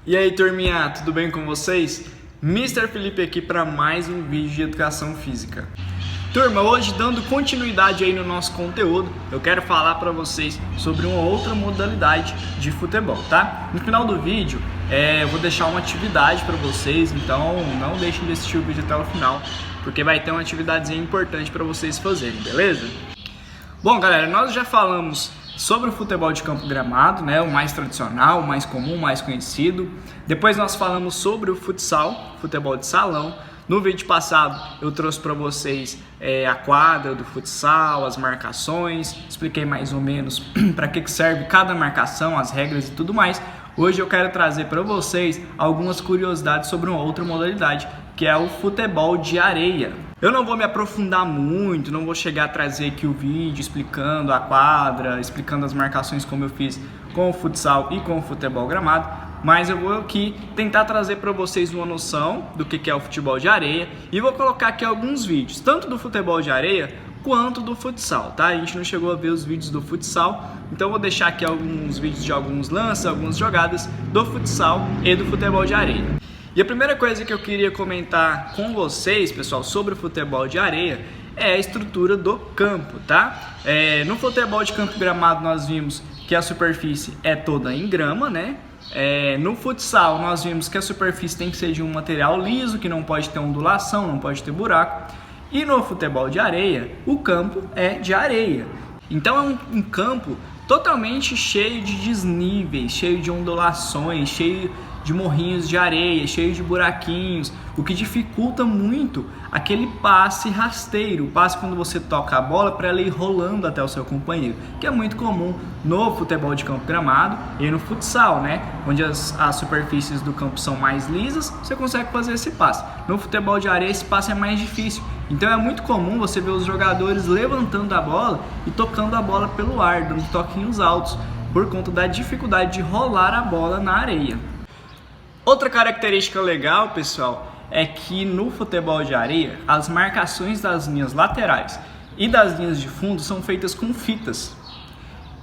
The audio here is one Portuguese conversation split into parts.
E aí, turminha, tudo bem com vocês? Mr. Felipe aqui para mais um vídeo de educação física. Turma, hoje dando continuidade aí no nosso conteúdo, eu quero falar para vocês sobre uma outra modalidade de futebol, tá? No final do vídeo, eu vou deixar uma atividade para vocês, então não deixem de assistir o vídeo até o final, porque vai ter uma atividadezinha importante para vocês fazerem, beleza? Bom, galera, nós já falamos sobre o futebol de campo gramado, né, o mais tradicional, o mais comum, o mais conhecido. Depois nós falamos sobre o futsal, futebol de salão. No vídeo passado eu trouxe para vocês a quadra do futsal, as marcações, expliquei mais ou menos para que serve cada marcação, as regras e tudo mais. Hoje eu quero trazer para vocês algumas curiosidades sobre uma outra modalidade, que é o futebol de areia. Eu não vou me aprofundar muito, não vou chegar a trazer aqui o vídeo explicando a quadra, explicando as marcações como eu fiz com o futsal e com o futebol gramado, mas eu vou aqui tentar trazer para vocês uma noção do que é o futebol de areia e vou colocar aqui alguns vídeos, tanto do futebol de areia quanto do futsal, tá? A gente não chegou a ver os vídeos do futsal, então eu vou deixar aqui alguns vídeos de alguns lances, algumas jogadas do futsal e do futebol de areia. E a primeira coisa que eu queria comentar com vocês, pessoal, sobre o futebol de areia é a estrutura do campo, tá? No futebol de campo gramado nós vimos que a superfície é toda em grama, né? No futsal nós vimos que a superfície tem que ser de um material liso, que não pode ter ondulação, não pode ter buraco. E no futebol de areia, o campo é de areia. Então é um campo totalmente cheio de desníveis, cheio de ondulações, cheio de morrinhos de areia, cheio de buraquinhos, o que dificulta muito aquele passe rasteiro, o passe quando você toca a bola para ela ir rolando até o seu companheiro, que é muito comum no futebol de campo gramado e no futsal, né? Onde as superfícies do campo são mais lisas, você consegue fazer esse passe. No futebol de areia esse passe é mais difícil, então é muito comum você ver os jogadores levantando a bola e tocando a bola pelo ar, dando toquinhos altos, por conta da dificuldade de rolar a bola na areia. Outra característica legal, pessoal, é que no futebol de areia, as marcações das linhas laterais e das linhas de fundo são feitas com fitas.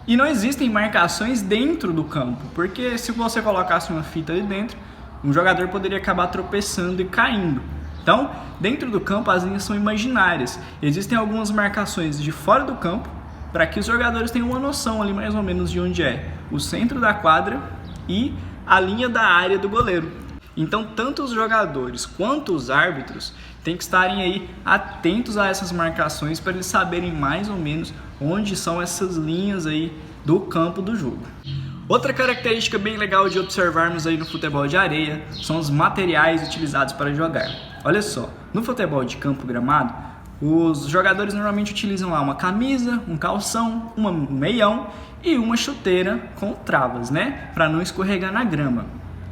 E não existem marcações dentro do campo, porque se você colocasse uma fita ali dentro, um jogador poderia acabar tropeçando e caindo. Então, dentro do campo, as linhas são imaginárias. Existem algumas marcações de fora do campo, para que os jogadores tenham uma noção ali mais ou menos de onde é o centro da quadra e a linha da área do goleiro. Então, tanto os jogadores quanto os árbitros têm que estarem aí atentos a essas marcações para eles saberem mais ou menos onde são essas linhas aí do campo do jogo. Outra característica bem legal de observarmos aí no futebol de areia são os materiais utilizados para jogar. Olha só, no futebol de campo gramado, os jogadores normalmente utilizam lá uma camisa, um calção, um meião e uma chuteira com travas, né? Para não escorregar na grama.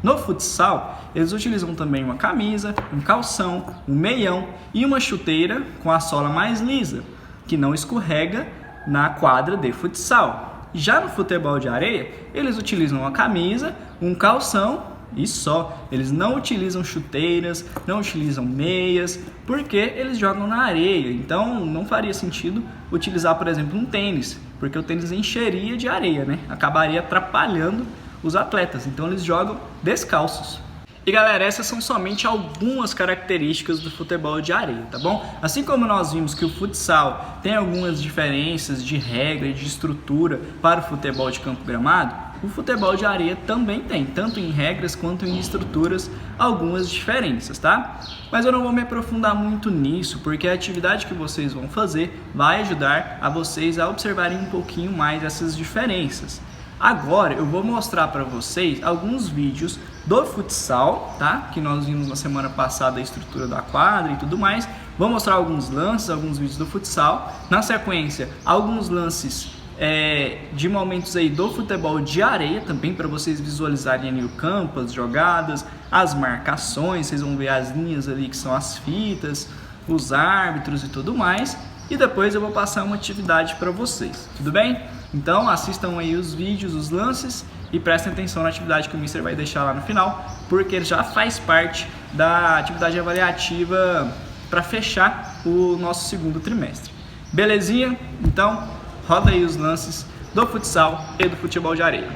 No futsal, eles utilizam também uma camisa, um calção, um meião e uma chuteira com a sola mais lisa, que não escorrega na quadra de futsal. Já no futebol de areia, eles utilizam uma camisa, um calção e só. Eles não utilizam chuteiras, não utilizam meias, porque eles jogam na areia. Então não faria sentido utilizar, por exemplo, um tênis, porque o tênis encheria de areia, né? Acabaria atrapalhando os atletas. Então eles jogam descalços. E galera, essas são somente algumas características do futebol de areia, tá bom? Assim como nós vimos que o futsal tem algumas diferenças de regra e de estrutura para o futebol de campo gramado, o futebol de areia também tem, tanto em regras quanto em estruturas, algumas diferenças, tá? Mas eu não vou me aprofundar muito nisso, porque a atividade que vocês vão fazer vai ajudar a vocês a observarem um pouquinho mais essas diferenças. Agora eu vou mostrar para vocês alguns vídeos do futsal, tá? Que nós vimos na semana passada a estrutura da quadra e tudo mais. Vou mostrar alguns lances, alguns vídeos do futsal. Na sequência, alguns lances de momentos aí do futebol de areia também, para vocês visualizarem ali o campo, as jogadas, as marcações. Vocês vão ver as linhas ali que são as fitas, os árbitros e tudo mais. E depois eu vou passar uma atividade para vocês, tudo bem? Então assistam aí os vídeos, os lances e prestem atenção na atividade que o Mister vai deixar lá no final, porque ele já faz parte da atividade avaliativa para fechar o nosso segundo trimestre. Belezinha? Então roda aí os lances do futsal e do futebol de areia.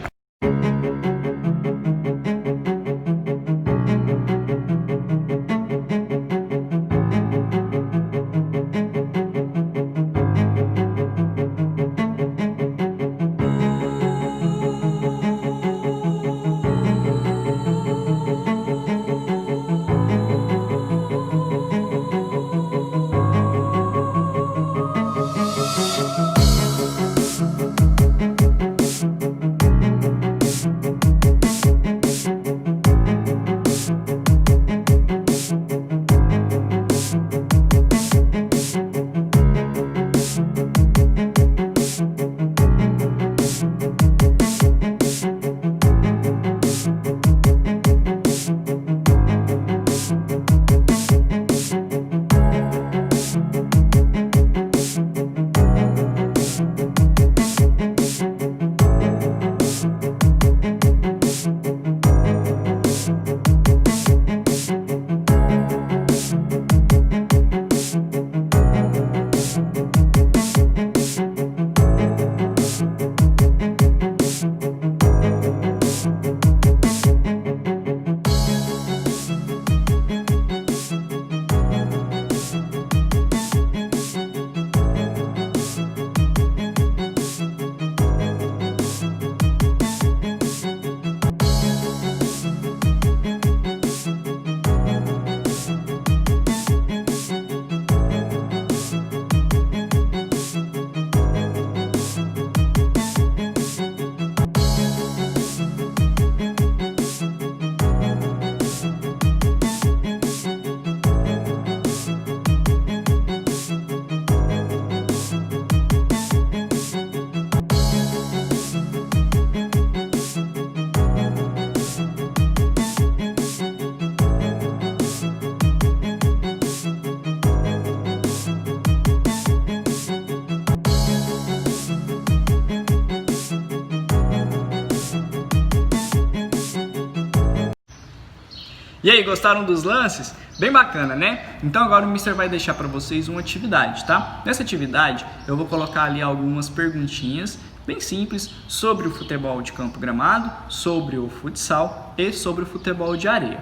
E aí, gostaram dos lances? Bem bacana, né? Então agora o Mister vai deixar para vocês uma atividade, tá? Nessa atividade eu vou colocar ali algumas perguntinhas bem simples sobre o futebol de campo gramado, sobre o futsal e sobre o futebol de areia.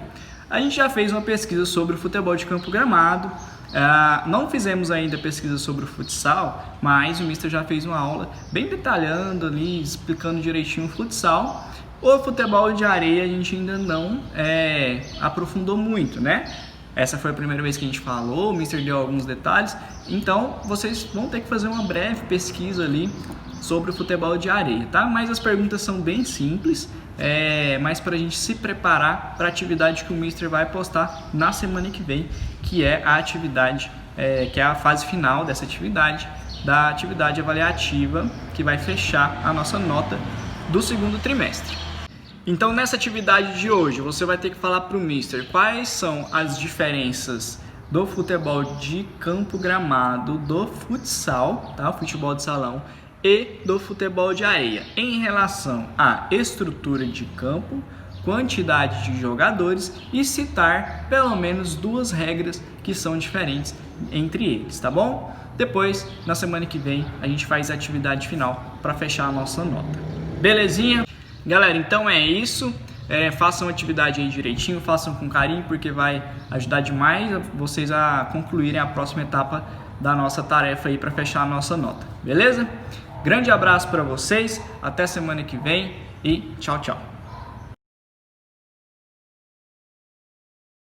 A gente já fez uma pesquisa sobre o futebol de campo gramado, não fizemos ainda pesquisa sobre o futsal, mas o Mister já fez uma aula bem detalhando ali, explicando direitinho o futsal. O futebol de areia a gente ainda não aprofundou muito, né? Essa foi a primeira vez que a gente falou, o Mister deu alguns detalhes, então vocês vão ter que fazer uma breve pesquisa ali sobre o futebol de areia, tá? Mas as perguntas são bem simples, mas para a gente se preparar para a atividade que o Mister vai postar na semana que vem, que é a atividade, que é a fase final dessa atividade, da atividade avaliativa, que vai fechar a nossa nota do segundo trimestre. Então, nessa atividade de hoje, você vai ter que falar para o Mister quais são as diferenças do futebol de campo gramado, do futsal, tá? Futebol de salão, e do futebol de areia, em relação à estrutura de campo, quantidade de jogadores e citar pelo menos duas regras que são diferentes entre eles, tá bom? Depois, na semana que vem, a gente faz a atividade final para fechar a nossa nota. Belezinha? Galera, então é isso. Façam a atividade aí direitinho, façam com carinho, porque vai ajudar demais vocês a concluírem a próxima etapa da nossa tarefa aí para fechar a nossa nota. Beleza? Grande abraço para vocês, até semana que vem e tchau, tchau.